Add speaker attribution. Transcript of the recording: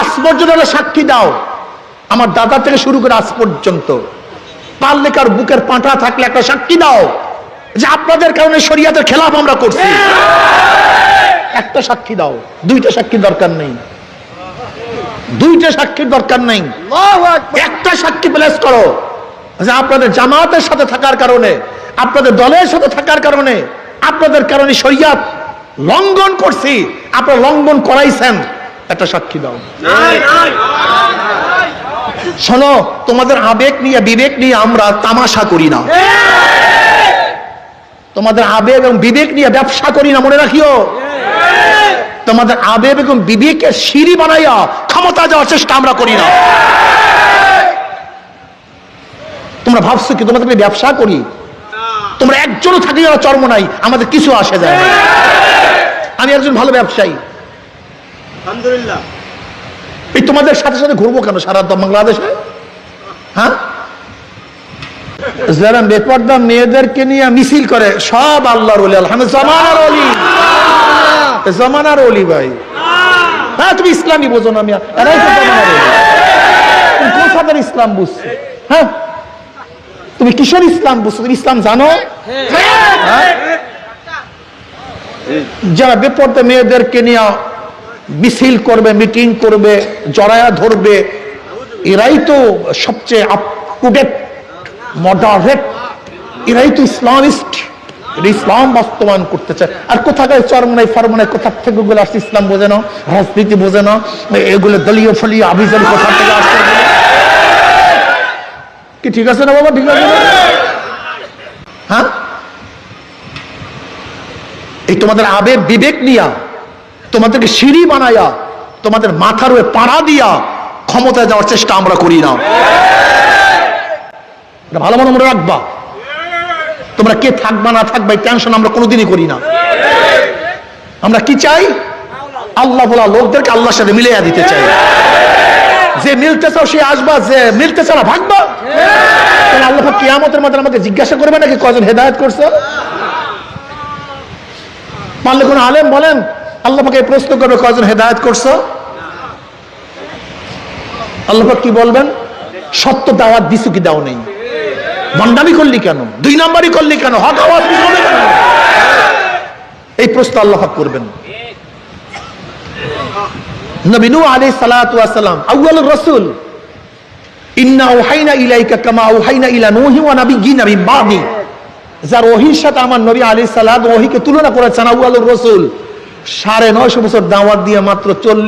Speaker 1: আজ পর্যন্ত সাক্ষী দাও, আমার দাদা থেকে শুরু করে আজ পর্যন্ত পারলে কার বুকের পাঁটা থাকলে একটা সাক্ষী দাও যে আপনাদের কারণে শরিয়াতের খেলাফ আমরা করছি। একটা সাক্ষী দাও, দুইটা সাক্ষীর দরকার নেই, দুইটা সাক্ষীর দরকার নেই, একটা সাক্ষী প্লেস করো যে আপনাদের জামাতের সাথে থাকার কারণে, আপনাদের দলের সাথে থাকার কারণে, আপনাদের কারণে শরিয়াত লঙ্ঘন করছি, আপনারা লঙ্ঘন করাইছেন, একটা সাক্ষী দাও। শোনো, তোমাদের আবেগ নিয়ে বিবেক নিয়ে আমরা তামাশা করি না, তোমাদের আবেগ এবং বিবেক নিয়ে ব্যবসা করি না, মনে রাখিও। তোমাদের আবেগ এবং বিবেকের সিঁড়ি বানাইয়া ক্ষমতা যাওয়ার চেষ্টা আমরা করি না। তোমরা ভাবছো কি তোমাদের ব্যবসা করি? তোমরা একজনও থাকলে চর্ম নাই, আমাদের কিছু আসে যায় না। আমি একজন ভালো ব্যবসায়ী, আলহামদুলিল্লাহ। এই তোমাদের সাথে সাথে ঘুরবো কেন সারা বাংলাদেশে? হ্যাঁ, যারা বেপর্দা মেয়েদেরকে নিয়ে মিছিল করে সব আল্লাহর ওলি, আলহামদুলিল্লাহ, জামানার ওলি, জামানার ওলি ভাই। হ্যাঁ, তুমি ইসলামই বোঝো না, মিয়া, এরাই তো জামানার ওলি। তুমি কোন সাদের ইসলাম বুঝছো? হ্যাঁ, তুমি কিসের ইসলাম বুঝছো? তুমি ইসলাম জানো? হ্যাঁ, যারা বেপর্দা মেয়েদেরকে নিয়ে মিছিল করবে, মিটিং করবে, জড়ায়া ধরবে, এরাই তো সবচেয়ে আপ টু ডেট, মডারেট, এরাই তো ইসলামিস্ট, ইসলাম বাস্তবায়ন করতে চায়। আর কোথাকার চরমনাই ফরমনাই কোথা থেকে গুলো আসছে, ইসলাম বোঝে না, রাজনীতি বোঝে না, এগুলো দলীয় ফলীয় আবিজারি কোথা থেকে আসছে। কি ঠিক আছে না বাবা? ঠিক আছে না? হ্যাঁ, এই তোমাদের আবেগ বিবেক নিয়া, তোমাদেরকে সিঁড়ি বানায়া, তোমাদের মাথার উপরে পাড়া দিয়া ক্ষমতায় যাওয়ার চেষ্টা আমরা করি না। ভালো মনে রাখবা, তোমরা কে থাকবা না থাকবা এই টেনশন আমরা কোনোদিনই করি না। আমরা কি চাই? আল্লাহ বলা লোকদেরকে আল্লাহর সাথে মিলিয়ে দিতে চাই। যে মিলতে চাও সে আসবা, যে মিলতে চাও না ভাগবা। আল্লাহ কিয়ামতের মধ্যে আমাকে জিজ্ঞাসা করবে নাকি কয়জন হেদায়েত করছো? পারলে কোন আলেম বলেন, আল্লাহ পাকে প্রশ্ন করবে কয়জন হেদায়েত করছো? আল্লাহ পাক কি বলবেন? সত্য দাওয়াত দিছো কি দাও নেই? ভণ্ডামি করলি কেন? দুই নাম্বারই করলি কেন? হক আওয়াজ দিছো কেন? এই প্রশ্ন আল্লাহ পাক করবেন। নবী নূহ আলাইহিস সালাতু ওয়াস সালাম আউয়ালুর রাসূল, ইন্না আওহাইনা ইলাইকা কামা আওহাইনা ইলা নূহি ওয়া নাবিয়্যিনা মিন বাদি। যার ওহীর সাথে আমার নবী আলাইহিস সালাত ওহীকে তুলনা করেছেন আউয়ালুর রাসূল, 950 বছর দাওয়াত দিয়ে মাত্র 40